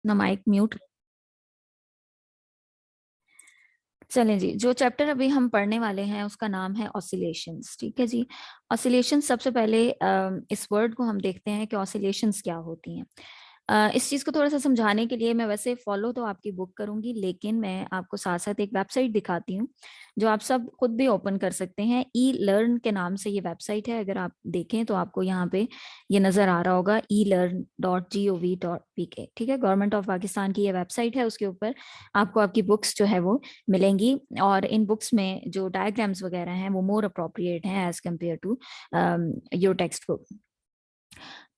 ना mic mute. चलें जी, जो चैप्टर अभी हम पढ़ने वाले हैं उसका नाम है ऑसिलेशंस। ठीक है जी। ऑसिलेशंस, सबसे पहले इस वर्ड को हम देखते हैं कि ऑसिलेशंस क्या होती हैं। इस चीज़ को थोड़ा सा समझाने के लिए मैं वैसे फॉलो तो आपकी बुक करूंगी, लेकिन मैं आपको साथ साथ एक वेबसाइट दिखाती हूँ जो आप सब खुद भी ओपन कर सकते हैं। ई लर्न के नाम से ये वेबसाइट है। अगर आप देखें तो आपको यहाँ पे ये नज़र आ रहा होगा, elearn.gov.pk। ठीक है, गवर्नमेंट ऑफ पाकिस्तान की ये वेबसाइट है। उसके ऊपर आपको आपकी बुक्स जो है वो मिलेंगी, और इन बुक्स में जो डायग्राम्स वगैरह हैं वो मोर अप्रोप्रिएट हैं as compare to your textbook.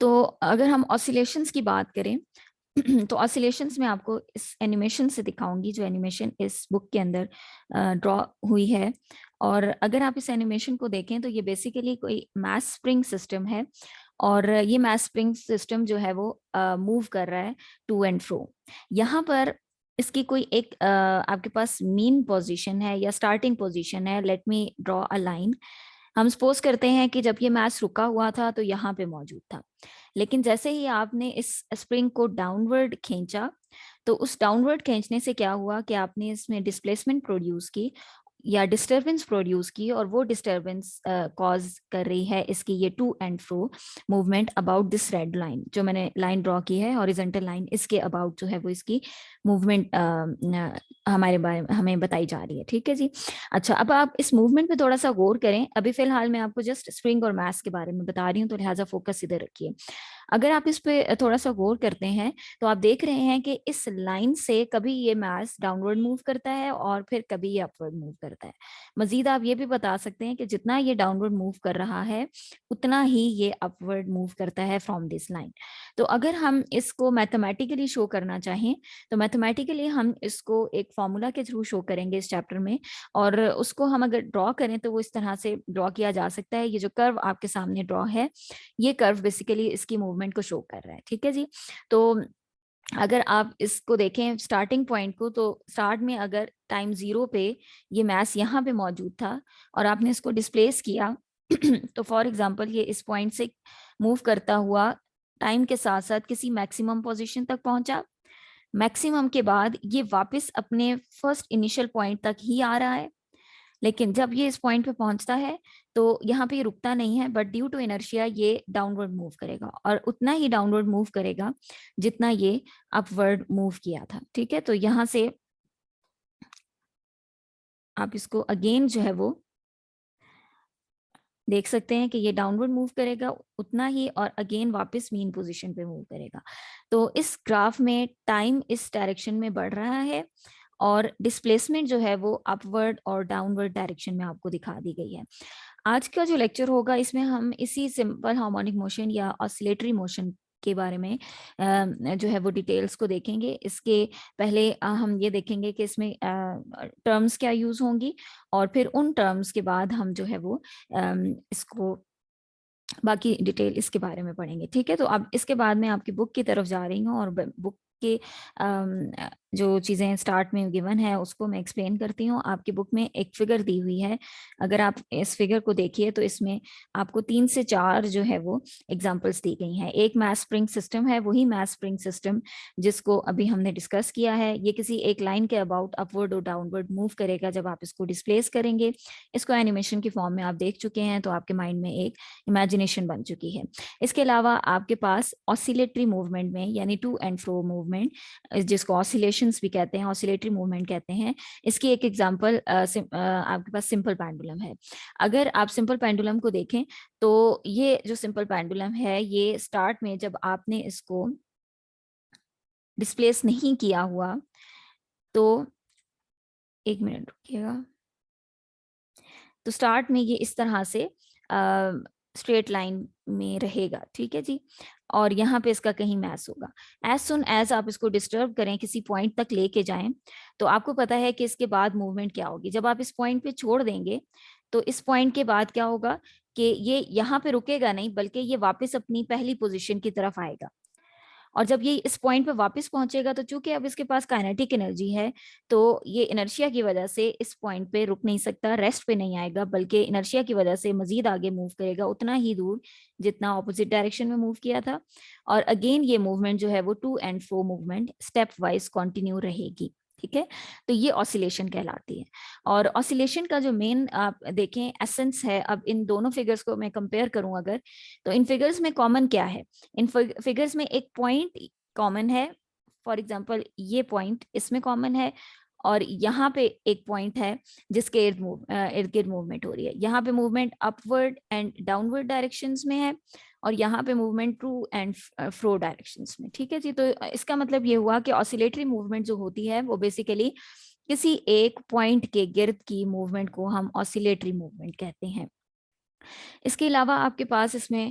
तो अगर हम ऑसिलेशंस की बात करें तो ऑसिलेशंस में आपको इस एनिमेशन से दिखाऊंगी, जो एनिमेशन इस बुक के अंदर ड्रॉ हुई है। और अगर आप इस एनिमेशन को देखें तो ये बेसिकली कोई मैस स्प्रिंग सिस्टम है, और ये मैस स्प्रिंग सिस्टम जो है वो मूव कर रहा है टू एंड फ्रो। यहाँ पर इसकी कोई एक आपके पास मीन पोजीशन है या स्टार्टिंग पोजीशन है। Let me draw a line. हम सपोज करते हैं कि जब ये मैच रुका हुआ था तो यहाँ पे मौजूद था, लेकिन जैसे ही आपने इस स्प्रिंग को डाउनवर्ड खींचा, तो उस डाउनवर्ड खींचने से क्या हुआ कि आपने इसमें डिस्प्लेसमेंट प्रोड्यूस की या डिस्टरबेंस प्रोड्यूस की, और वो डिस्टरबेंस कॉज कर रही है इसकी ये to and fro movement about this red line. जो मैंने लाइन ड्रॉ की है हॉरिजॉन्टल लाइन, इसके अबाउट जो है वो इसकी मूवमेंट हमारे बारे में हमें बताई जा रही है। ठीक है जी। अच्छा, अब आप इस मूवमेंट पे थोड़ा सा गौर करें। अभी फिलहाल मैं आपको जस्ट स्प्रिंग और मास के बारे में बता रही हूँ, तो लिहाजा फोकस इधर रखिए। अगर आप इस पे थोड़ा सा गौर करते हैं तो आप देख रहे हैं कि इस लाइन से कभी ये मास डाउनवर्ड मूव करता है और फिर कभी ये अपवर्ड मूव करता है। मजीद आप ये भी बता सकते हैं कि जितना ये डाउनवर्ड मूव कर रहा है उतना ही ये अपवर्ड मूव करता है फ्रॉम दिस लाइन। तो अगर हम इसको मैथमेटिकली शो करना चाहें तो मैथमेटिकली हम इसको एक फॉर्मूला के थ्रू शो करेंगे इस चैप्टर में, और उसको हम अगर ड्रॉ करें तो वो इस तरह से ड्रॉ किया जा सकता है। ये जो कर्व आपके सामने ड्रॉ है, ये कर्व बेसिकली इसकी मूवमेंट को शो कर रहा है। ठीक है जी। तो अगर आप इसको देखें स्टार्टिंग पॉइंट को, तो स्टार्ट में अगर टाइम जीरो पे ये मैस यहाँ पे मौजूद था और आपने इसको डिस्प्लेस किया तो फॉर एग्जांपल ये इस पॉइंट से मूव करता हुआ टाइम के साथ साथ किसी मैक्सिमम पोजीशन तक पहुंचा। मैक्सिमम के बाद ये वापस अपने फर्स्ट इनिशियल पॉइंट तक ही आ रहा है, लेकिन जब ये इस पॉइंट पे पहुंचता है तो यहाँ पे ये रुकता नहीं है, बट ड्यू टू इनर्शिया ये डाउनवर्ड मूव करेगा, और उतना ही डाउनवर्ड मूव करेगा जितना ये अपवर्ड मूव किया था। ठीक है, तो यहाँ से आप इसको अगेन जो है वो देख सकते हैं कि ये डाउनवर्ड मूव करेगा उतना ही, और अगेन वापस मीन पोजीशन पे मूव करेगा। तो इस ग्राफ में टाइम इस डायरेक्शन में बढ़ रहा है, और डिस्प्लेसमेंट जो है वो अपवर्ड और डाउनवर्ड डायरेक्शन में आपको दिखा दी गई है। आज का जो लेक्चर होगा इसमें हम इसी सिंपल हार्मोनिक मोशन या ऑसिलेटरी मोशन के बारे में जो है वो डिटेल्स को देखेंगे। इसके पहले हम ये देखेंगे कि इसमें टर्म्स क्या यूज होंगी, और फिर उन टर्म्स के बाद हम जो है वो इसको बाकी डिटेल इसके बारे में पढ़ेंगे। ठीक है, तो अब इसके बाद मैं आपकी बुक की तरफ जा रही हूँ, और बुक के जो चीज़ें स्टार्ट में गिवन है उसको मैं एक्सप्लेन करती हूँ। आपकी बुक में एक फिगर दी हुई है, अगर आप इस फिगर को देखिए तो इसमें आपको 3 से 4 जो है वो एग्जांपल्स दी गई हैं। एक मैस स्प्रिंग सिस्टम है, वही मैस स्प्रिंग सिस्टम जिसको अभी हमने डिस्कस किया है। ये किसी एक लाइन के अबाउट अपवर्ड और डाउनवर्ड मूव करेगा जब आप इसको डिस्प्लेस करेंगे। इसको एनिमेशन की फॉर्म में आप देख चुके हैं, तो आपके माइंड में एक इमेजिनेशन बन चुकी है। इसके अलावा आपके पास ऑसिलेटरी मूवमेंट में, यानी टू एंड फ्रो मूवमेंट, जिसको ऑसिलेशंस भी कहते हैं, ऑसिलेटरी मूवमेंट कहते हैं, इसकी एक एग्जांपल आपके पास सिंपल पेंडुलम है। अगर आप सिंपल पेंडुलम को देखें तो ये जो सिंपल पेंडुलम है, ये स्टार्ट में जब आपने इसको डिस्प्लेस नहीं किया हुआ, तो एक मिनट रुकिएगा, तो स्टार्ट में ये इस तरह से स्ट्रेट लाइन में रहेगा। ठीक है जी, और यहाँ पे इसका कहीं मैस होगा। एज सुन एज आप इसको डिस्टर्ब करें, किसी पॉइंट तक लेके जाएं, तो आपको पता है कि इसके बाद मूवमेंट क्या होगी। जब आप इस पॉइंट पे छोड़ देंगे तो इस पॉइंट के बाद क्या होगा कि ये यहाँ पे रुकेगा नहीं, बल्कि ये वापस अपनी पहली पोजीशन की तरफ आएगा। और जब ये इस पॉइंट पे वापस पहुंचेगा तो चूंकि अब इसके पास काइनेटिक एनर्जी है तो ये इनर्शिया की वजह से इस पॉइंट पे रुक नहीं सकता, रेस्ट पे नहीं आएगा, बल्कि इनर्शिया की वजह से मजीद आगे मूव करेगा उतना ही दूर जितना ऑपोजिट डायरेक्शन में मूव किया था। और अगेन ये मूवमेंट जो है वो to and fro movement step wise continue रहेगी। ठीक है, तो ये ऑसिलेशन कहलाती है। और ऑसिलेशन का जो मेन आप देखें एसेंस है, अब इन दोनों फिगर्स को मैं कंपेयर करूं अगर, तो इन फिगर्स में कॉमन क्या है? इन फिगर्स में एक पॉइंट कॉमन है, फॉर एग्जांपल ये पॉइंट इसमें कॉमन है, और यहाँ पे एक पॉइंट है जिसके इर्द गिर्द मूवमेंट हो रही है। यहाँ पे movement upward and downward directions में है, और यहाँ पे movement to and fro directions में। ठीक है जी, तो इसका मतलब ये हुआ कि ऑसिलेटरी मूवमेंट जो होती है वो बेसिकली किसी एक पॉइंट के गिर्द की मूवमेंट को हम ऑसिलेटरी मूवमेंट कहते हैं। इसके अलावा आपके पास इसमें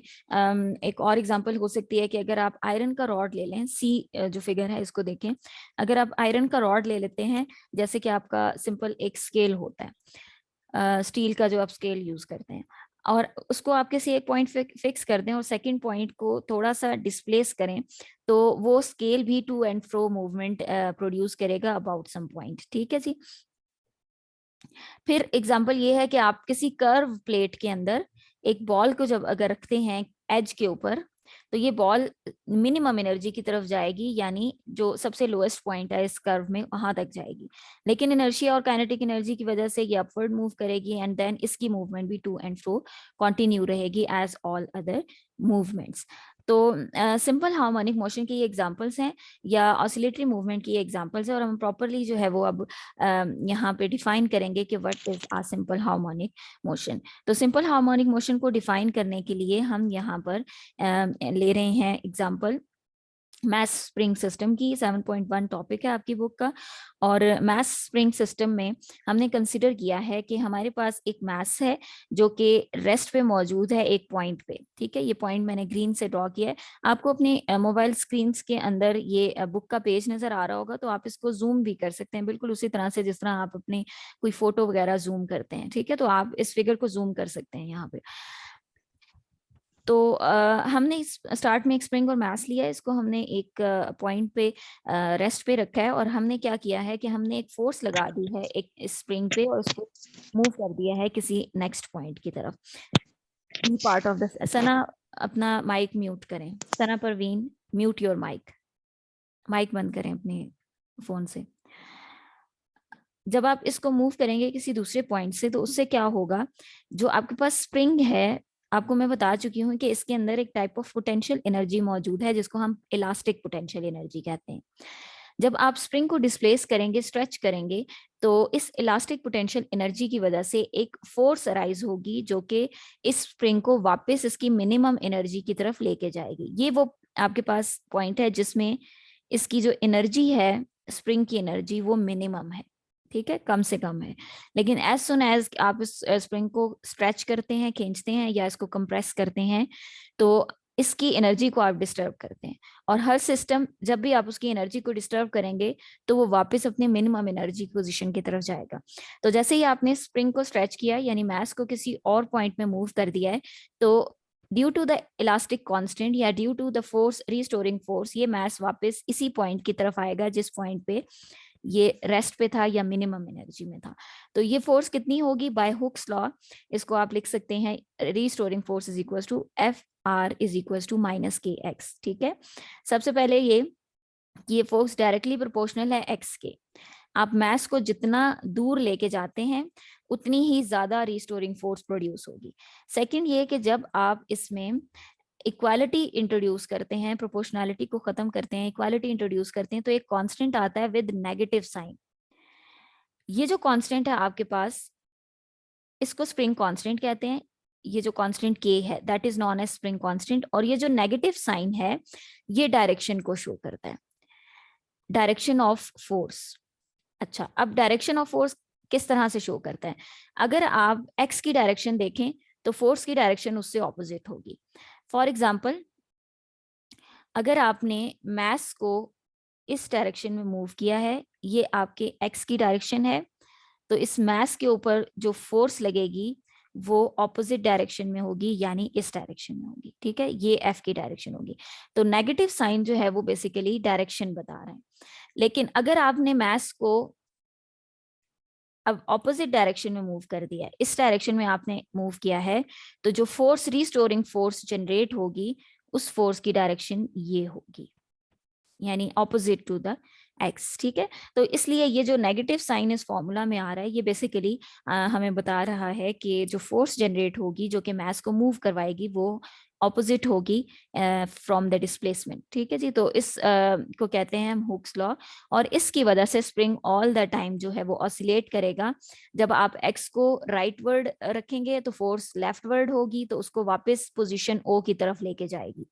एक और एग्जांपल हो सकती है कि अगर आप आयरन का रॉड ले लें, सी जो फिगर है इसको देखें, अगर आप आयरन का रॉड ले लेते हैं, जैसे कि आपका सिंपल एक स्केल होता है स्टील का जो आप स्केल यूज करते हैं, और उसको आप किसी एक पॉइंट फिक्स कर दें और सेकंड पॉइंट को थोड़ा सा डिस्प्लेस करें, तो वो स्केल भी to and fro movement produce करेगा अबाउट सम पॉइंट। ठीक है जी। फिर एग्जांपल ये है कि आप किसी कर्व प्लेट के अंदर एक बॉल को जब अगर रखते हैं एज के ऊपर, तो ये बॉल मिनिमम एनर्जी की तरफ जाएगी, यानी जो सबसे लोएस्ट पॉइंट है इस कर्व में वहां तक जाएगी। लेकिन इनर्शिया और काइनेटिक एनर्जी की वजह से ये अपवर्ड मूव करेगी, एंड देन इसकी मूवमेंट भी टू एंड फ्रो कंटिन्यू रहेगी एज ऑल अदर मूवमेंट्स। तो सिंपल हार्मोनिक मोशन की ये एग्जांपल्स हैं, या ऑसिलेटरी मूवमेंट की ये एग्जांपल्स है, और हम प्रॉपरली जो है वो अब यहाँ पे डिफाइन करेंगे कि what is a simple harmonic motion. तो सिंपल हार्मोनिक मोशन को डिफाइन करने के लिए हम यहाँ पर ले रहे हैं एग्जांपल मैस स्प्रिंग सिस्टम की। 7.1 टॉपिक है आपकी बुक का, और मैस स्प्रिंग सिस्टम में हमने कंसिडर किया है कि हमारे पास एक मैस है जो कि रेस्ट पे मौजूद है एक पॉइंट पे। ठीक है, ये पॉइंट मैंने ग्रीन से ड्रॉ किया है। आपको अपने मोबाइल स्क्रीन के अंदर ये बुक का पेज नजर आ रहा होगा, तो आप इसको जूम भी कर सकते हैं, बिल्कुल उसी तरह से जिस तरह आप अपनी कोई फोटो वगैरह जूम करते हैं। ठीक है, तो आप इस फिगर को जूम कर सकते हैं यहाँ पे। तो हमने स्टार्ट में एक स्प्रिंग और मास लिया है, इसको हमने एक पॉइंट पे रेस्ट पे रखा है, और हमने क्या किया है कि हमने एक फोर्स लगा दी है एक स्प्रिंग पे, और उसको मूव कर दिया है किसी नेक्स्ट पॉइंट की तरफ। Be part of the Sana, अपना माइक म्यूट करें। Sana Parveen, mute your mic, mic बंद करें अपने फोन से। जब आप इसको मूव करेंगे किसी दूसरे पॉइंट से, तो उससे क्या होगा, जो आपके पास स्प्रिंग है, आपको मैं बता चुकी हूँ कि इसके अंदर एक टाइप ऑफ पोटेंशियल एनर्जी मौजूद है जिसको हम इलास्टिक पोटेंशियल एनर्जी कहते हैं। जब आप स्प्रिंग को डिस्प्लेस करेंगे, स्ट्रेच करेंगे, तो इस इलास्टिक पोटेंशियल एनर्जी की वजह से एक फोर्स अराइज होगी जो कि इस स्प्रिंग को वापस इसकी मिनिमम एनर्जी की तरफ लेके जाएगी। ये वो आपके पास पॉइंट है जिसमें इसकी जो एनर्जी है, स्प्रिंग की एनर्जी, वो मिनिमम है। ठीक है, कम से कम है। लेकिन एज सुन एज आप इस स्प्रिंग को स्ट्रेच करते हैं, खींचते हैं, या इसको कंप्रेस करते हैं, तो इसकी एनर्जी को आप डिस्टर्ब करते हैं। और हर सिस्टम जब भी आप उसकी एनर्जी को डिस्टर्ब करेंगे तो वो वापस अपने मिनिमम एनर्जी पोजीशन की तरफ जाएगा। तो जैसे ही आपने स्प्रिंग को स्ट्रेच किया, यानी मास को किसी और पॉइंट में मूव कर दिया है, तो due to the elastic constant या due to the force, restoring force, ये मास वापस इसी पॉइंट की तरफ आएगा जिस पॉइंट पे ये रेस्ट पे था या मिनिमम एनर्जी में था। तो ये फोर्स कितनी होगी? बाय हुक्स लॉ इसको आप लिख सकते हैं, restoring force is equal to F R is equal to minus K X. ठीक है, सबसे पहले ये फोर्स डायरेक्टली प्रोपोर्शनल है एक्स के। आप मास को जितना दूर लेके जाते हैं उतनी ही ज्यादा रीस्टोरिंग फोर्स प्रोड्यूस होगी। सेकंड ये कि जब आप इसमें इक्वालिटी इंट्रोड्यूस करते हैं, प्रोपोर्शनैलिटी को खत्म करते हैं, इक्वालिटी इंट्रोड्यूस करते हैं, तो एक कांस्टेंट आता है विद नेगेटिव साइन। ये जो कांस्टेंट है आपके पास, इसको स्प्रिंग कांस्टेंट कहते हैं। ये जो कांस्टेंट के है that is known as spring constant, और ये जो नेगेटिव साइन है ये डायरेक्शन को शो करता है, डायरेक्शन ऑफ फोर्स। अच्छा, अब डायरेक्शन ऑफ फोर्स किस तरह से शो करता है? अगर आप एक्स की डायरेक्शन देखें तो फोर्स की डायरेक्शन उससे ऑपोजिट होगी। फॉर एग्जाम्पल, अगर आपने मास को इस डायरेक्शन में मूव किया है, ये आपके एक्स की डायरेक्शन है, तो इस मास के ऊपर जो फोर्स लगेगी वो ऑपोजिट डायरेक्शन में होगी, यानी इस डायरेक्शन में होगी। ठीक है, ये एफ की डायरेक्शन होगी। तो नेगेटिव साइन जो है वो बेसिकली डायरेक्शन बता रहे हैं। लेकिन अगर आपने मास को अब ऑपोजिट डायरेक्शन में मूव कर दिया है, इस डायरेक्शन में आपने मूव किया है, तो जो फोर्स, रिस्टोरिंग फोर्स जनरेट होगी, उस फोर्स की डायरेक्शन ये होगी, यानी ऑपोजिट टू द एक्स। ठीक है, तो इसलिए ये जो नेगेटिव साइन इस फॉर्मूला में आ रहा है, ये बेसिकली हमें बता रहा है कि जो फोर्स जनरेट होगी जो कि मास को मूव करवाएगी, वो ऑपोजिट होगी फ्रॉम द डिस्प्लेसमेंट। ठीक है जी, तो इस को कहते हैं हम हुक्स लॉ। और इसकी वजह से स्प्रिंग ऑल द टाइम जो है वो ऑसिलेट करेगा। जब आप एक्स को राइटवर्ड रखेंगे तो फोर्स लेफ्टवर्ड होगी, तो उसको वापस पोजीशन ओ की तरफ लेके जाएगी।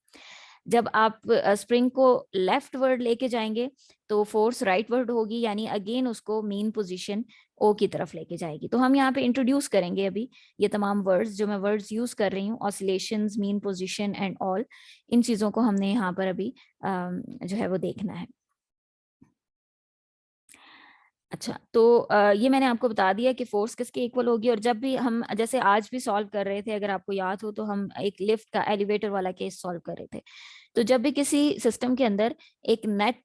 जब आप स्प्रिंग को लेफ्ट वर्ड लेके जाएंगे तो फोर्स राइट वर्ड होगी, यानी अगेन उसको मीन पोजीशन ओ की तरफ लेके जाएगी। तो हम यहाँ पे इंट्रोड्यूस करेंगे अभी ये तमाम वर्ड्स जो मैं वर्ड्स यूज कर रही हूँ, oscillations, mean position and all, इन चीजों को हमने यहाँ पर अभी जो है वो देखना है। अच्छा, तो ये मैंने आपको बता दिया कि फोर्स किसके इक्वल होगी। और जब भी हम जैसे आज भी सॉल्व कर रहे थे, अगर आपको याद हो, तो हम एक लिफ्ट का, एलिवेटर वाला केस सॉल्व कर रहे थे। तो जब भी किसी सिस्टम के अंदर एक नेट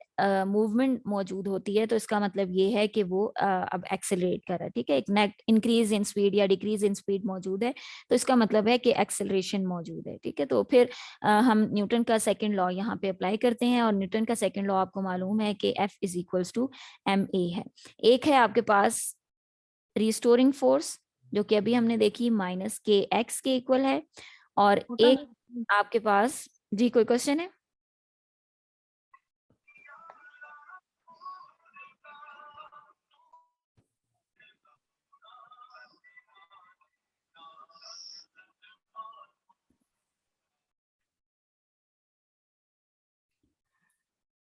मूवमेंट मौजूद होती है, तो इसका मतलब ये है कि वो अब एक्सेलरेट कर रहा है। ठीक है, एक नेट इंक्रीज इन स्पीड या डिक्रीज इन स्पीड मौजूद है, तो इसका मतलब है कि एक्सेलरेशन मौजूद है। ठीक है, तो फिर हम न्यूटन का सेकंड लॉ यहाँ पे अप्लाई करते हैं। और न्यूटन का सेकंड लॉ आपको मालूम है कि F is equals to ma है। एक है आपके पास रिस्टोरिंग फोर्स, जो कि अभी हमने देखी, माइनस के एक्स के इक्वल है। और एक आपके पास, जी कोई क्वेश्चन है?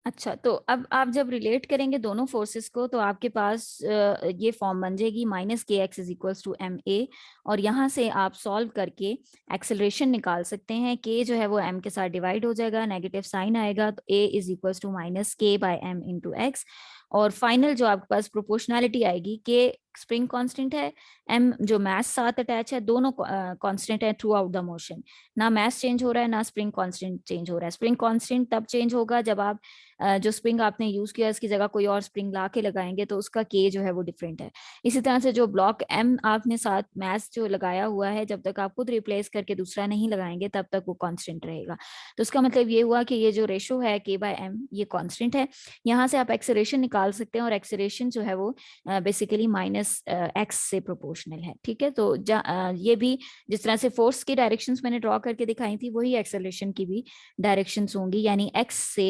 अच्छा, तो अब आप जब रिलेट करेंगे दोनों फोर्सेस को, तो आपके पास ये फॉर्म बन जाएगी, minus K X is equals to M A. और यहाँ से आप सॉल्व करके एक्सेलरेशन निकाल सकते हैं। के जो है वो एम के साथ डिवाइड हो जाएगा, नेगेटिव साइन आएगा, तो ए इज इक्वल्स टू माइनस के बाय एम इंटू एक्स। और फाइनल जो आपके पास प्रोपोर्शनैलिटी आएगी, के स्प्रिंग कांस्टेंट है, एम जो मास साथ अटैच है, दोनों कांस्टेंट है थ्रू आउट द मोशन। ना मास चेंज हो रहा है, ना स्प्रिंग कांस्टेंट चेंज हो रहा है। स्प्रिंग कांस्टेंट तब चेंज होगा जब आप जो स्प्रिंग आपने यूज किया इसकी जगह कोई और स्प्रिंग ला के लगाएंगे, तो उसका के जो है वो डिफरेंट है। इसी तरह से जो ब्लॉक एम आपने साथ मास जो लगाया हुआ है, जब तक आप खुद रिप्लेस करके दूसरा नहीं लगाएंगे तब तक वो कांस्टेंट रहेगा। तो इसका मतलब ये हुआ कि ये जो रेशो है के बाय एम, ये कांस्टेंट है। यहाँ से आप एक्सेलरेशन निकाल सकते हैं, और एक्सेलरेशन जो है वो बेसिकली माइनस एक्स से प्रोपोर्शनल है। ठीक है, तो ये भी जिस तरह से फोर्स की डायरेक्शंस मैंने ड्रॉ करके दिखाई थी, वही एक्सेलरेशन की भी डायरेक्शंस होंगी, यानी एक्स से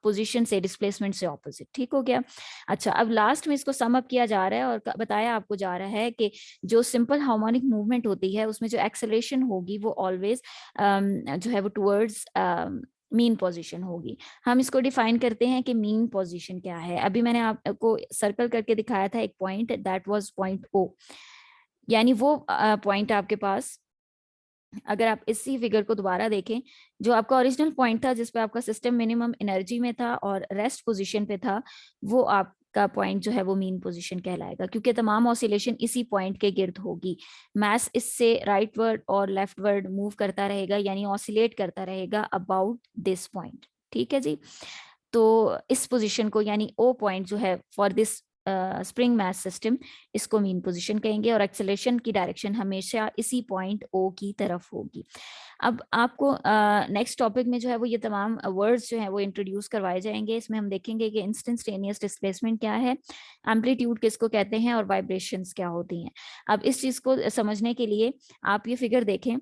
पोजीशन से, डिस्प्लेसमेंट से ऑपोजिट। ठीक हो गया। अच्छा, अब लास्ट में इसको सम अप किया जा रहा है और बताया आपको जा रहा है कि जो सिंपल हार्मोनिक मूवमेंट होती है उसमें जो एक्सेलरेशन होगी वो ऑलवेज जो है वो टुवर्ड्स मीन पोजीशन होगी। हम इसको डिफाइन करते हैं कि मीन पोजीशन क्या है। अभी मैंने आपको सर्कल करके दिखाया था एक point, that was point O, यानी वो पॉइंट आपके पास, अगर आप इसी फिगर को दोबारा देखें, जो आपका ओरिजिनल पॉइंट था जिसपे आपका सिस्टम मिनिमम एनर्जी में था और रेस्ट पोजीशन पे था, वो आपका पॉइंट जो है वो मीन पोजीशन कहलाएगा, क्योंकि तमाम ऑसिलेशन इसी पॉइंट के गिर्द होगी। मास इससे राइटवर्ड और लेफ्टवर्ड मूव करता रहेगा, यानी ऑसिलेट करता रहेगा अबाउट दिस पॉइंट। ठीक है जी, तो इस पोजीशन को, यानी ओ पॉइंट जो है for this spring mass system, इसको मीन पोजीशन कहेंगे। और एक्सेलरेशन की डायरेक्शन हमेशा इसी पॉइंट ओ की तरफ होगी। अब आपको नेक्स्ट टॉपिक में जो है वो ये तमाम वर्ड्स जो है वो इंट्रोड्यूस करवाए जाएंगे। इसमें हम देखेंगे कि इंस्टेंटेनियस डिस्प्लेसमेंट क्या है, एम्पलीट्यूड किसको कहते हैं, और वाइब्रेशंस क्या होती हैं। अब इस चीज को समझने के लिए आप ये फिगर देखें,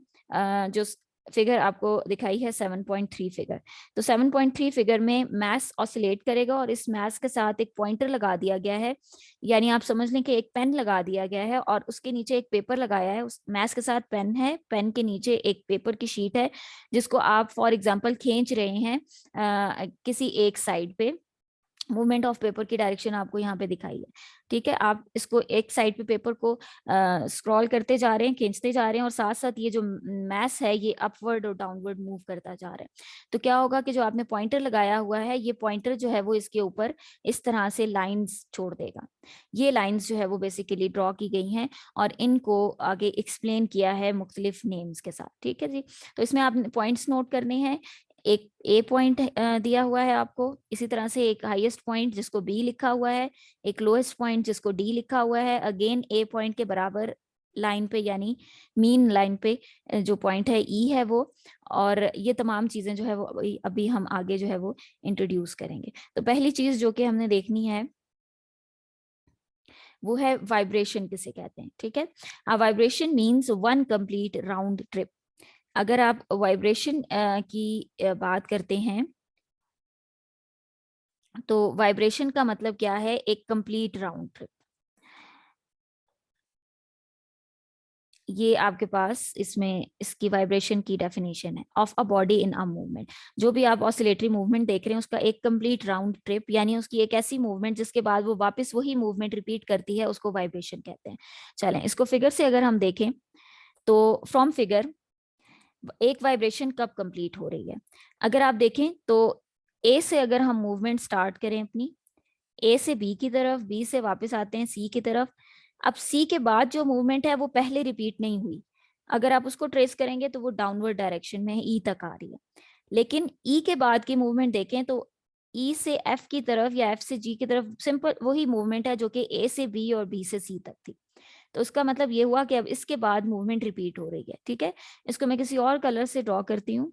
जो फिगर आपको दिखाई है 7.3 फिगर। तो 7.3 फिगर में मास ऑसिलेट करेगा, और इस मास के साथ एक पॉइंटर लगा दिया गया है, यानी आप समझ लें कि एक पेन लगा दिया गया है और उसके नीचे एक पेपर लगाया है। उस मास के साथ पेन है, पेन के नीचे एक पेपर की शीट है, जिसको आप फॉर एग्जांपल खींच रहे हैं किसी एक साइड पे, मूवमेंट ऑफ पेपर की डायरेक्शन आपको यहाँ पे दिखाई है। ठीक है, आप इसको एक साइड पे पेपर को स्क्रॉल करते जा रहे हैं, खींचते जा रहे हैं, और साथ साथ ये जो मैस है ये अपवर्ड और डाउनवर्ड मूव करता जा रहा है। तो क्या होगा कि जो आपने पॉइंटर लगाया हुआ है, ये पॉइंटर जो है वो इसके ऊपर इस तरह से लाइंस छोड़ देगा। ये लाइंस जो है वो बेसिकली ड्रॉ की गई हैं और इनको आगे एक्सप्लेन किया है मुख्तलिफ नेम्स के साथ। ठीक है जी, तो इसमें आप पॉइंट्स नोट करने हैं। एक ए पॉइंट दिया हुआ है आपको, इसी तरह से एक हाईएस्ट पॉइंट जिसको बी लिखा हुआ है, एक लोएस्ट पॉइंट जिसको डी लिखा हुआ है, अगेन ए पॉइंट के बराबर लाइन पे यानी मीन लाइन पे जो पॉइंट है ई है वो। और ये तमाम चीजें जो है वो अभी हम आगे जो है वो इंट्रोड्यूस करेंगे। तो पहली चीज जो कि हमने देखनी है वो है वाइब्रेशन किसे कहते हैं। ठीक है, vibration means one complete round trip. अगर आप वाइब्रेशन की बात करते हैं तो वाइब्रेशन का मतलब क्या है, एक कंप्लीट राउंड ट्रिप। ये आपके पास इसमें इसकी वाइब्रेशन की डेफिनेशन है, of a body in a movement. जो भी आप ऑसिलेटरी मूवमेंट देख रहे हैं उसका एक कंप्लीट राउंड ट्रिप, यानी उसकी एक ऐसी मूवमेंट जिसके बाद वो वापस वही मूवमेंट रिपीट करती है, उसको वाइब्रेशन कहते हैं। चलें इसको फिगर से अगर हम देखें तो फ्रॉम फिगर एक वाइब्रेशन कब कंप्लीट हो रही है। अगर आप देखें तो ए से अगर हम मूवमेंट स्टार्ट करें अपनी, ए से बी की तरफ, बी से वापस आते हैं सी की तरफ। अब सी के बाद जो मूवमेंट है वो पहले रिपीट नहीं हुई, अगर आप उसको ट्रेस करेंगे तो वो डाउनवर्ड डायरेक्शन में ई तक आ रही है। लेकिन ई के बाद की मूवमेंट देखें तो ई से एफ की तरफ या एफ से जी की तरफ सिंपल वही मूवमेंट है जो कि ए से बी और बी से सी तक थी। तो उसका मतलब ये हुआ कि अब इसके बाद मूवमेंट रिपीट हो रही है। ठीक है, इसको मैं किसी और कलर से ड्रॉ करती हूँ।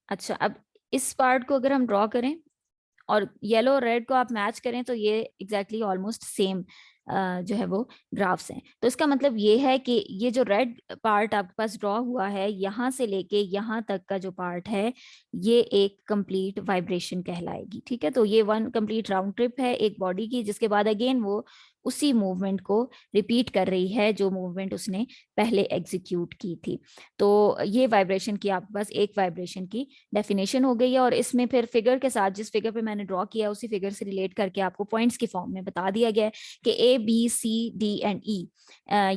अच्छा, अब इस पार्ट को अगर हम ड्रॉ करें और येलो और रेड को आप मैच करें तो ये एग्जैक्टली ऑलमोस्ट सेम जो है वो ग्राफ्स हैं। तो इसका मतलब ये है कि ये जो रेड पार्ट आपके पास ड्रॉ हुआ है यहाँ से लेके यहाँ तक का जो पार्ट है ये एक कंप्लीट वाइब्रेशन कहलाएगी। ठीक है, तो ये वन कंप्लीट राउंड ट्रिप है एक बॉडी की, जिसके बाद अगेन वो उसी मूवमेंट को रिपीट कर रही है जो मूवमेंट उसने पहले एग्जीक्यूट की थी। तो ये वाइब्रेशन की आपके पास एक वाइब्रेशन की डेफिनेशन हो गई है। और इसमें फिर फिगर के साथ, जिस फिगर पे मैंने ड्रॉ किया उसी फिगर से रिलेट करके आपको पॉइंट्स की फॉर्म में बता दिया गया है कि A B C D and E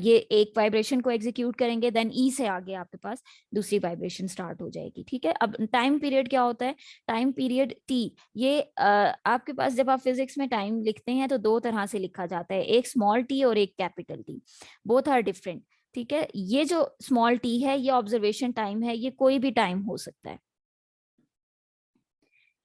ये एक वाइब्रेशन को एग्जीक्यूट करेंगे, देन ई से आगे आपके पास दूसरी वाइब्रेशन स्टार्ट हो जाएगी। ठीक है, अब टाइम पीरियड क्या होता है, टाइम पीरियड टी। ये आपके पास जब आप फिजिक्स में टाइम लिखते हैं तो दो तरह से लिखा जाता है, एक स्मॉल टी और एक capital T, both are different. ठीक है, ये जो स्मॉल टी है ये ऑब्जर्वेशन टाइम है, ये कोई भी टाइम हो सकता है,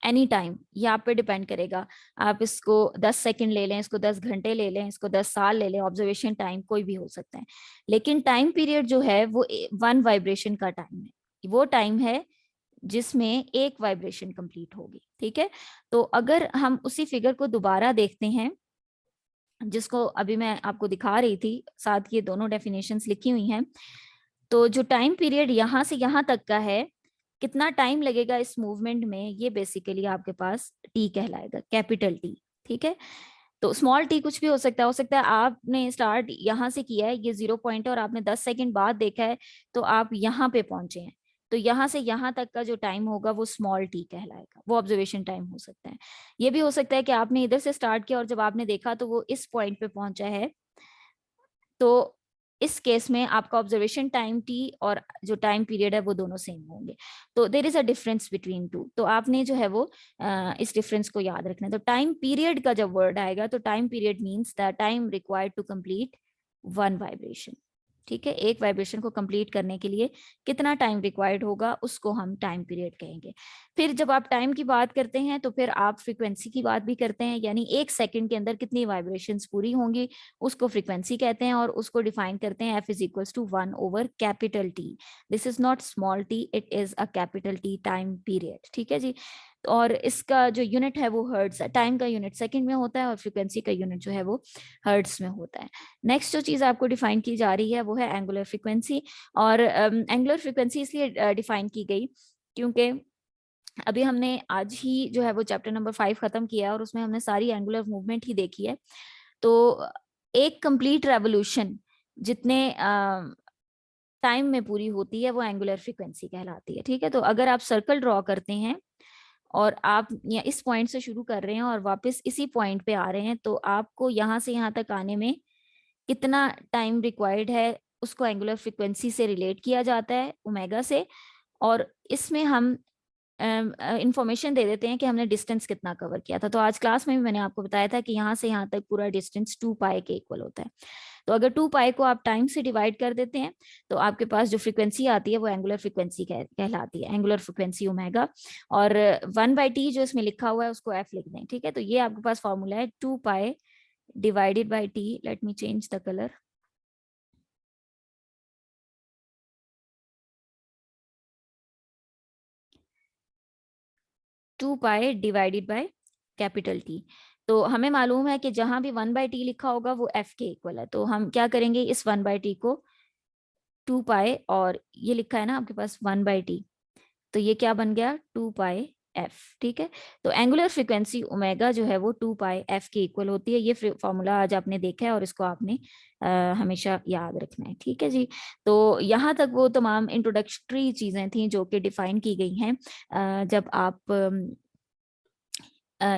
एनी टाइम, ये आप पे डिपेंड करेगा। आप इसको 10 सेकंड ले लें, इसको 10 घंटे ले लें, इसको 10 साल ले लें, ऑब्जर्वेशन टाइम कोई भी हो सकता है। लेकिन टाइम पीरियड जो है वो वन वाइब्रेशन का टाइम है, वो टाइम है जिसमें एक वाइब्रेशन कंप्लीट होगी। ठीक है, तो अगर हम उसी फिगर को दोबारा देखते हैं जिसको अभी मैं आपको दिखा रही थी, साथ ये दोनों डेफिनेशंस लिखी हुई हैं, तो जो टाइम पीरियड यहाँ से यहाँ तक का है, कितना टाइम लगेगा इस मूवमेंट में, ये बेसिकली आपके पास टी कहलाएगा, कैपिटल टी। ठीक है, तो स्मॉल टी कुछ भी हो सकता है आपने स्टार्ट यहाँ से किया है, ये 0 पॉइंट है और आपने 10 सेकंड बाद देखा है तो आप यहाँ पे पहुंचे हैं, तो यहाँ से यहाँ तक का जो टाइम होगा वो स्मॉल टी कहलाएगा, वो ऑब्जर्वेशन टाइम हो सकता है। ये भी हो सकता है कि आपने इधर से स्टार्ट किया और जब आपने देखा तो वो इस पॉइंट पे पहुंचा है, तो इस केस में आपका ऑब्जर्वेशन टाइम टी और जो टाइम पीरियड है वो दोनों सेम होंगे। तो there is a difference between two, तो आपने जो है वो इस डिफरेंस को याद रखना है। तो टाइम पीरियड का जब वर्ड आएगा तो time period means the time required to complete one vibration. ठीक है, एक वाइब्रेशन को कंप्लीट करने के लिए कितना टाइम रिक्वायर्ड होगा उसको हम टाइम पीरियड कहेंगे। फिर जब आप टाइम की बात करते हैं तो फिर आप फ्रीक्वेंसी की बात भी करते हैं, यानी एक सेकंड के अंदर कितनी वाइब्रेशंस पूरी होंगी उसको फ्रीक्वेंसी कहते हैं, और उसको डिफाइन करते हैं F is equals to one by capital T. This is not small T, it is a capital T time period. ठीक है जी, और इसका जो यूनिट है वो हर्ट्स, टाइम का यूनिट सेकंड में होता है और फ्रीक्वेंसी का यूनिट जो है वो हर्ट्स में होता है। नेक्स्ट जो चीज आपको डिफाइन की जा रही है वो है एंगुलर फ्रीक्वेंसी। और एंगुलर फ्रीक्वेंसी इसलिए डिफाइन की गई क्योंकि अभी हमने आज ही जो है वो चैप्टर नंबर 5 खत्म किया और उसमें हमने सारी एंगुलर मूवमेंट ही देखी है। तो एक कंप्लीट रेवोल्यूशन जितने टाइम में पूरी होती है वो एंगुलर फ्रीक्वेंसी कहलाती है। ठीक है, तो अगर आप सर्कल ड्रॉ करते हैं और आप या इस पॉइंट से शुरू कर रहे हैं और वापस इसी पॉइंट पे आ रहे हैं, तो आपको यहाँ से यहाँ तक आने में कितना टाइम रिक्वायर्ड है उसको एंगुलर फ्रीक्वेंसी से रिलेट किया जाता है, ओमेगा से। और इसमें हम इंफॉर्मेशन दे देते हैं कि हमने डिस्टेंस कितना कवर किया था। तो आज क्लास में भी मैंने आपको बताया था कि यहाँ से यहाँ तक पूरा डिस्टेंस 2 पाई के इक्वल होता है। तो अगर 2 पाई को आप टाइम से डिवाइड कर देते हैं तो आपके पास जो फ्रीक्वेंसी आती है वो एंगुलर फ्रीक्वेंसी कहलाती है, एंगुलर फ्रीक्वेंसी ओमेगा। और 1/t जो इसमें लिखा हुआ है उसको f लिख दें। ठीक है, तो ये आपके पास फॉर्मूला है 2 पाई divided by t। Let me change the colour. 2 pi divided by capital T. तो हमें मालूम है कि जहां भी 1/t लिखा होगा वो f के इक्वल है। तो हम क्या करेंगे, इस 1/t को 2 पाई, और ये लिखा है ना आपके पास 1/t, तो ये क्या बन गया 2 पाई एफ। ठीक है, तो एंगुलर फ्रीक्वेंसी ओमेगा जो है वो 2 पाई एफ के इक्वल होती है। ये फॉर्मूला आज आपने देखा है और इसको आपने हमेशा याद रखना है। ठीक है जी, तो यहाँ तक वो तमाम इंट्रोडक्टरी चीजें थी जो कि डिफाइन की गई हैं जब आप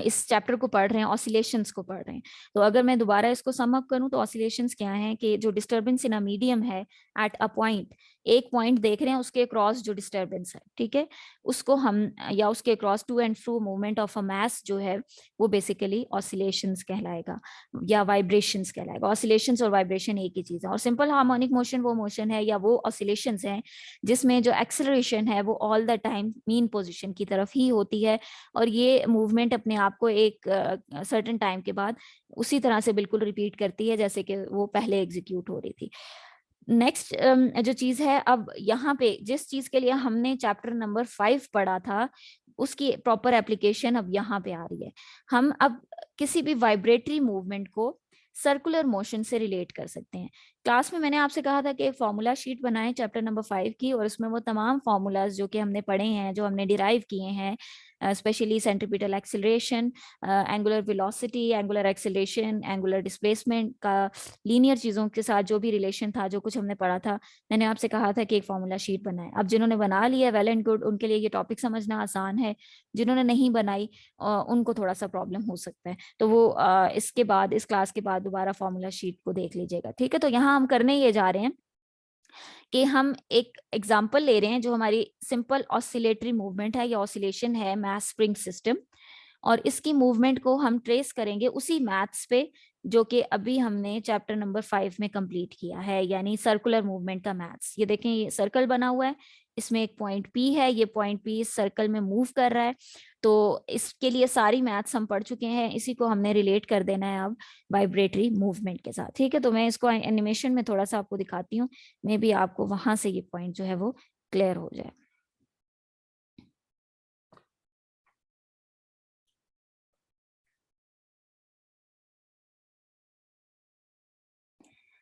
इस चैप्टर को पढ़ रहे हैं, ऑसिलेशंस को पढ़ रहे हैं। तो अगर मैं दोबारा इसको सम अप करूं तो ऑसिलेशंस क्या हैं कि जो डिस्टरबेंस इन अ मीडियम है एट अ पॉइंट, एक पॉइंट देख रहे हैं उसके क्रॉस जो डिस्टरबेंस है, ठीक है, उसको हम, या उसके cross to and fro movement of a mass जो है वो बेसिकली ऑसिलेशंस कहलाएगा या वाइब्रेशंस कहलाएगा। ऑसिलेशंस और वाइब्रेशन एक ही चीज है। और सिंपल हार्मोनिक मोशन वो मोशन है या वो ऑसिलेशंस हैं जिसमें जो एक्सेलरेशन है वो all the time mean position की तरफ ही होती है, और ये मूवमेंट अपने आप को एक सर्टेन टाइम के बाद उसी तरह से बिल्कुल रिपीट करती है जैसे कि वो पहले एग्जीक्यूट हो रही थी। नेक्स्ट जो चीज है, अब यहाँ पे जिस चीज के लिए हमने चैप्टर नंबर 5 पढ़ा था उसकी प्रॉपर एप्लीकेशन अब यहाँ पे आ रही है। हम अब किसी भी वाइब्रेटरी मूवमेंट को सर्कुलर मोशन से रिलेट कर सकते हैं। क्लास में मैंने आपसे कहा था कि एक फॉर्मूला शीट बनाए चैप्टर नंबर 5 की, और उसमें वो तमाम फॉर्मूलाज जो कि हमने पढ़े हैं, जो हमने डिराइव किए हैं, specially centripetal acceleration, angular velocity, angular acceleration, angular displacement का लीनियर चीज़ों के साथ जो भी रिलेशन था, जो कुछ हमने पढ़ा था, मैंने आपसे कहा था कि एक फॉर्मूला शीट बनाए। अब जिन्होंने बना लिया वेल एंड गुड, उनके लिए ये टॉपिक समझना आसान है। जिन्होंने नहीं बनाई उनको थोड़ा सा प्रॉब्लम हो सकता है, तो वो इसके बाद, इस क्लास के बाद दोबारा फॉर्मूला शीट को देख लीजिएगा। ठीक है, तो यहाँ हम करने ये जा रहे हैं कि हम एक एग्जाम्पल ले रहे हैं जो हमारी सिंपल ऑसिलेटरी मूवमेंट है या ऑसिलेशन है मास स्प्रिंग सिस्टम, और इसकी मूवमेंट को हम ट्रेस करेंगे उसी मैथ्स पे जो कि अभी हमने चैप्टर नंबर 5 में कंप्लीट किया है, यानी सर्कुलर मूवमेंट का मैथ्स। ये देखें, ये सर्कल बना हुआ है, इसमें एक पॉइंट पी है, ये पॉइंट पी इस सर्कल में मूव कर रहा है। तो इसके लिए सारी मैथ्स हम पढ़ चुके हैं, इसी को हमने रिलेट कर देना है अब वाइब्रेटरी मूवमेंट के साथ। ठीक है, तो मैं इसको एनिमेशन में थोड़ा सा आपको दिखाती हूँ, मे बी आपको वहां से ये पॉइंट जो है वो क्लियर हो जाए।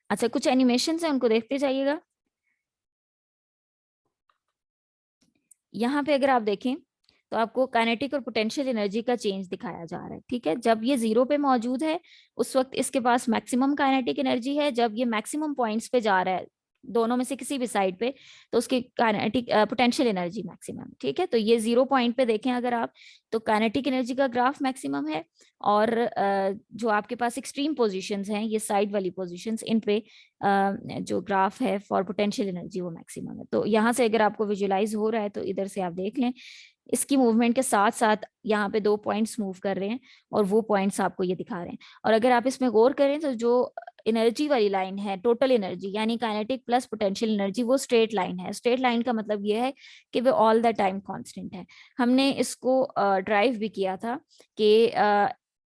अच्छा, कुछ एनिमेशन है उनको देखते जाइएगा। यहाँ पे अगर आप देखें तो आपको काइनेटिक और पोटेंशियल एनर्जी का चेंज दिखाया जा रहा है। ठीक है, जब ये 0 पे मौजूद है उस वक्त इसके पास मैक्सिमम काइनेटिक एनर्जी है। जब ये मैक्सिमम पॉइंट्स पे जा रहा है, दोनों में से किसी भी साइड पे, तो उसकी काइनेटिक पोटेंशियल एनर्जी मैक्सिमम। ठीक है, तो ये 0 पॉइंट पे देखें अगर आप, तो काइनेटिक एनर्जी का ग्राफ मैक्सिमम है, और जो आपके पास एक्सट्रीम पोजीशंस हैं, ये साइड वाली पोजीशंस, इन पे जो ग्राफ है फॉर पोटेंशियल एनर्जी वो मैक्सिमम है। तो यहाँ से अगर आपको विजुलाइज हो रहा है तो इधर से आप देख लें, इसकी मूवमेंट के साथ साथ यहाँ पे 2 पॉइंट्स मूव कर रहे हैं और वो पॉइंट्स आपको ये दिखा रहे हैं। और अगर आप इसमें गौर करें तो जो एनर्जी वाली लाइन है, टोटल एनर्जी यानी काइनेटिक प्लस पोटेंशियल एनर्जी, वो स्ट्रेट लाइन है। स्ट्रेट लाइन का मतलब ये है कि वो ऑल द टाइम कांस्टेंट है। हमने इसको ड्राइव भी किया था कि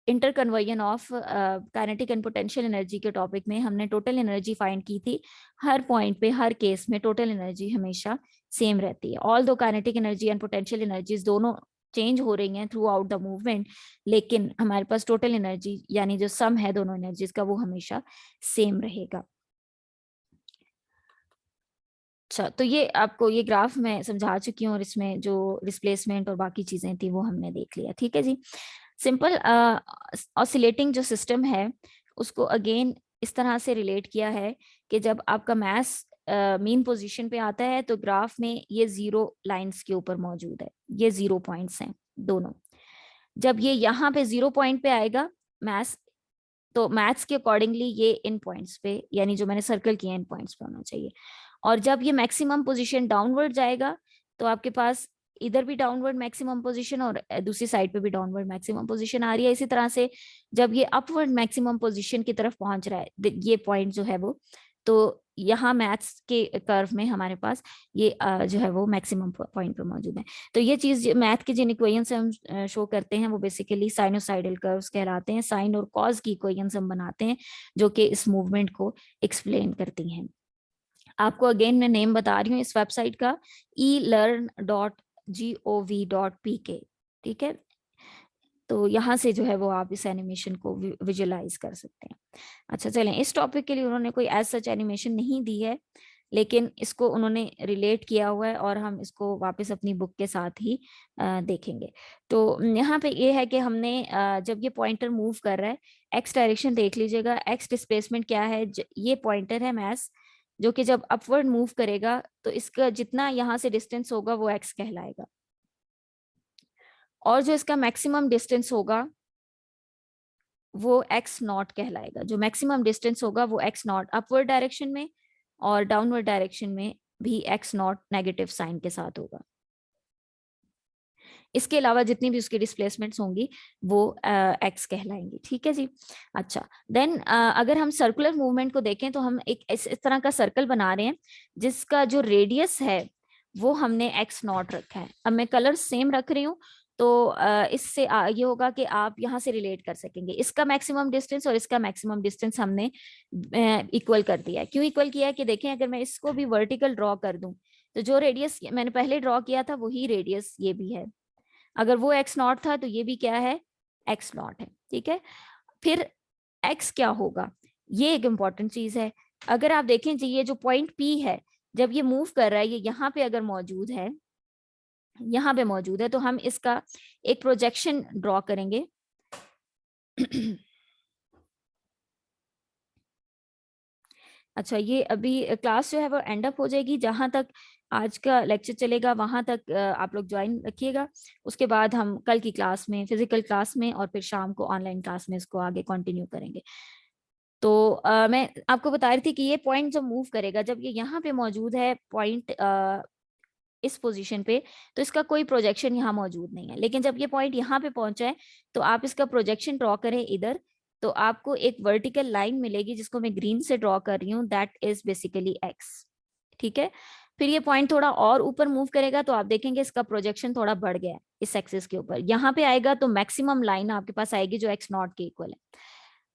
inter conversion of kinetic and potential energy के टॉपिक में हमने टोटल एनर्जी फाइंड की थी। हर पॉइंट पे, हर केस में टोटल एनर्जी हमेशा सेम रहती है। ऑल दो kinetic energy and potential energies दोनों चेंज हो रही हैं थ्रू आउट द मूवमेंट, लेकिन हमारे पास टोटल एनर्जी यानी जो सम है दोनों एनर्जीज का वो हमेशा सेम रहेगा। अच्छा, तो ये आपको ये ग्राफ मैं समझा चुकी हूँ और इसमें जो डिस्प्लेसमेंट और बाकी चीजें थी वो हमने देख लिया। ठीक है जी। सिंपल ऑसिलेटिंग जो सिस्टम है उसको अगेन इस तरह से रिलेट किया है कि जब आपका मास मीन पोजीशन पे आता है तो ग्राफ में ये जीरो लाइंस के ऊपर मौजूद है, ये 0 पॉइंट्स हैं दोनों। जब ये यहाँ पे 0 पॉइंट पे आएगा मास, तो मैथ्स के अकॉर्डिंगली ये इन पॉइंट्स पे, यानी जो मैंने सर्कल किया इन पॉइंट्स पे होना चाहिए। और जब ये मैक्सिमम पोजीशन डाउनवर्ड जाएगा तो आपके पास इधर भी डाउनवर्ड मैक्सिमम पोजीशन और दूसरी साइड पे भी डाउनवर्ड मैक्सिमम पोजीशन आ रही है। इसी तरह से जब ये अपवर्ड मैक्सिमम पोजीशन की तरफ पहुंच रहा है ये पॉइंट जो है वो, तो यहाँ मैथ्स के कर्व में हमारे पास ये जो है वो मैक्सिमम पॉइंट पे मौजूद है। तो ये चीज मैथ के जिन इक्वेशन से हम शो करते हैं वो बेसिकली साइनोसाइडल कर्व्स कहलाते हैं। साइन और कॉज की इक्वेशंस हम बनाते हैं जो कि इस मूवमेंट को एक्सप्लेन करती हैं। आपको अगेन मैं नेम बता रही हूँ इस वेबसाइट का, elearn.gov.pk। ठीक है, तो यहाँ से जो है वो आप इस एनिमेशन को विजुलाइज कर सकते हैं। अच्छा चलें, इस टॉपिक के लिए उन्होंने कोई एज सच एनिमेशन नहीं दी है, लेकिन इसको उन्होंने रिलेट किया हुआ है और हम इसको वापस अपनी बुक के साथ ही देखेंगे। तो यहाँ पे ये है कि हमने जब ये पॉइंटर मूव कर रहा है, एक्स डायरेक्शन देख लीजिएगा, एक्स डिस्प्लेसमेंट क्या है, ये पॉइंटर है मैस, जो कि जब अपवर्ड मूव करेगा तो इसका जितना यहाँ से डिस्टेंस होगा वो एक्स कहलाएगा, और जो इसका मैक्सिमम डिस्टेंस होगा वो एक्स नॉट कहलाएगा। जो मैक्सिमम डिस्टेंस होगा वो एक्स नॉट अपवर्ड डायरेक्शन में और डाउनवर्ड डायरेक्शन में भी एक्स नॉट नेगेटिव साइन के साथ होगा। इसके अलावा जितनी भी उसकी डिस्प्लेसमेंट्स होंगी वो एक्स कहलाएंगी। ठीक है जी। अच्छा, देन अगर हम सर्कुलर मूवमेंट को देखें तो हम एक इस तरह का सर्कल बना रहे हैं जिसका जो रेडियस है वो हमने एक्स नॉट रखा है। अब मैं कलर सेम रख रही हूँ तो इससे ये होगा कि आप यहाँ से रिलेट कर सकेंगे। इसका मैक्सिमम डिस्टेंस और इसका मैक्सिमम डिस्टेंस हमने इक्वल कर दिया है। क्यों इक्वल किया है कि देखें, अगर मैं इसको भी वर्टिकल ड्रॉ कर दूं तो जो रेडियस मैंने पहले ड्रॉ किया था वही रेडियस ये भी है। अगर वो एक्स नॉट था तो ये भी क्या है, एक्स नॉट है। ठीक है, फिर एक्स क्या होगा, ये एक इंपॉर्टेंट चीज है। अगर आप देखें जी, ये जो पॉइंट पी है जब ये मूव कर रहा है, ये यहाँ पे अगर मौजूद है, यहाँ पे मौजूद है, तो हम इसका एक प्रोजेक्शन ड्रॉ करेंगे। अच्छा, ये अभी क्लास जो है वो एंड अप हो जाएगी, जहां तक आज का लेक्चर चलेगा वहां तक आप लोग ज्वाइन रखिएगा। उसके बाद हम कल की क्लास में, फिजिकल क्लास में, और फिर शाम को ऑनलाइन क्लास में इसको आगे कंटिन्यू करेंगे। तो मैं आपको बता रही थी कि ये पॉइंट जब मूव करेगा, जब ये यहाँ पे मौजूद है पॉइंट इस पोजीशन पे, तो इसका कोई प्रोजेक्शन यहाँ मौजूद नहीं है। लेकिन जब ये पॉइंट यहाँ पे पहुंचा है तो आप इसका प्रोजेक्शन ड्रॉ करें इधर, तो आपको एक वर्टिकल लाइन मिलेगी जिसको मैं ग्रीन से ड्रॉ कर रही हूँ, दैट इज बेसिकली एक्स। ठीक है, फिर ये पॉइंट थोड़ा और ऊपर मूव करेगा तो आप देखेंगे इसका प्रोजेक्शन थोड़ा बढ़ गया है इस एक्सिस के ऊपर। यहाँ पे आएगा तो मैक्सिमम लाइन आपके पास आएगी जो एक्स नॉट के इक्वल है।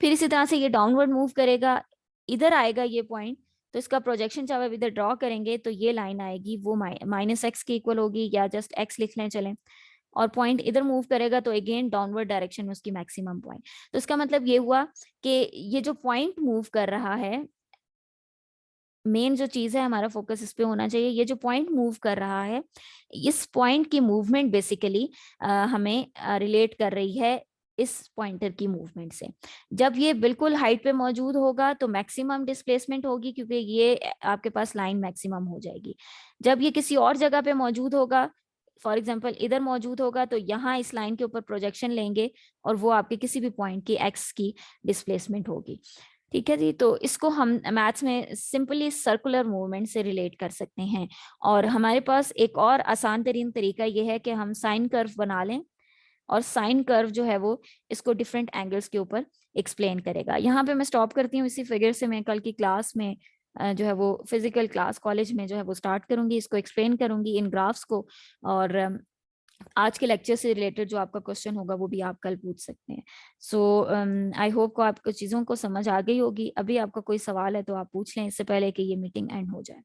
फिर इसी तरह से ये डाउनवर्ड मूव करेगा, इधर आएगा ये पॉइंट, तो इसका प्रोजेक्शन जब आप इधर ड्रॉ करेंगे तो ये लाइन आएगी वो माइनस एक्स के इक्वल होगी, या जस्ट एक्स लिख लें चलें। और पॉइंट इधर मूव करेगा तो अगेन डाउनवर्ड डायरेक्शन में उसकी मैक्सिमम पॉइंट। तो इसका मतलब ये हुआ कि ये जो पॉइंट मूव कर रहा है, मेन जो चीज है हमारा फोकस इस पे होना चाहिए, ये जो पॉइंट मूव कर रहा है, इस पॉइंट की मूवमेंट बेसिकली हमें रिलेट कर रही है इस पॉइंटर की मूवमेंट से। जब ये बिल्कुल हाइट पे मौजूद होगा तो मैक्सिमम डिस्प्लेसमेंट होगी, क्योंकि ये आपके पास लाइन मैक्सिमम हो जाएगी। जब ये किसी और जगह पे मौजूद होगा, फॉर एग्जाम्पल इधर मौजूद होगा, तो यहाँ इस लाइन के ऊपर प्रोजेक्शन लेंगे और वो आपके किसी भी पॉइंट की एक्स की डिस्प्लेसमेंट होगी। ठीक है जी, तो इसको हम मैथ्स में सिंपली सर्कुलर मूवमेंट से रिलेट कर सकते हैं। और हमारे पास एक और आसान तरीन तरीका ये है कि हम साइन कर्व बना लें, और साइन कर्व जो है वो इसको डिफरेंट एंगल्स के ऊपर एक्सप्लेन करेगा। यहाँ पे मैं स्टॉप करती हूँ। इसी फिगर से मैं कल की क्लास में जो है वो फिजिकल क्लास कॉलेज में जो है वो स्टार्ट करूंगी, इसको एक्सप्लेन करूंगी इन ग्राफ्स को। और आज के लेक्चर से रिलेटेड जो आपका क्वेश्चन होगा वो भी आप कल पूछ सकते हैं। सो आई होप को आपको चीज़ों को समझ आ गई होगी। अभी आपका कोई सवाल है तो आप पूछ लें इससे पहले कि ये मीटिंग एंड हो जाए।